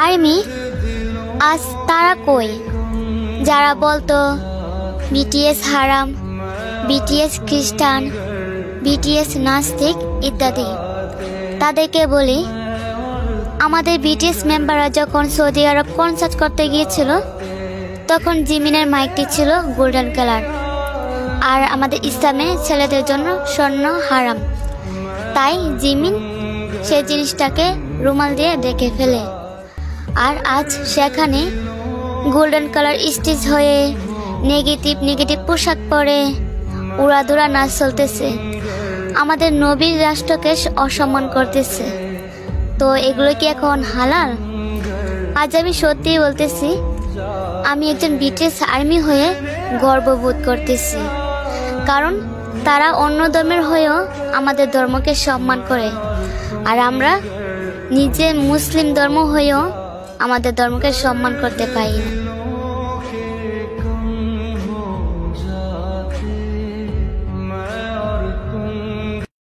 Army আজ তারা কই, যারা বলতো বিটিএস হারাম, বিটিএস খ্রিস্টান, বিটিএস নাস্তিক ইত্যাদি। তাদেরকে বলি, আমাদের বিটিএস মেম্বাররা যখন সৌদি আরব কনসার্ট করতে গিয়েছিল তখন জিমিনের মাইকটি ছিল গোল্ডেন কালার, আর আমাদের ইসলামে ছেলেদের জন্য স্বর্ণ হারাম। তাই জিমিন সেই জিনিসটাকে রুমাল দিয়ে ঢেকে ফেলে, আর আজ সেখানে গোল্ডেন কালার স্টিচ হয়ে নেগেটিভ পোশাক পরে উড়াধুরা নাচ চলতেছে, আমাদের নবীর রাষ্ট্রকে অসম্মান করতেছে। তো এগুলো কি এখন হালাল? আজ আমি সত্যিই বলতেছি, আমি একজন বিটিএস আর্মি হয়ে গর্ববোধ করতেছি, কারণ তারা অন্য ধর্মের হয়েও আমাদের ধর্মকে সম্মান করে, আর আমরা নিজে মুসলিম ধর্ম হয়েও আমাদের ধর্মকে সম্মান করতে পারি না।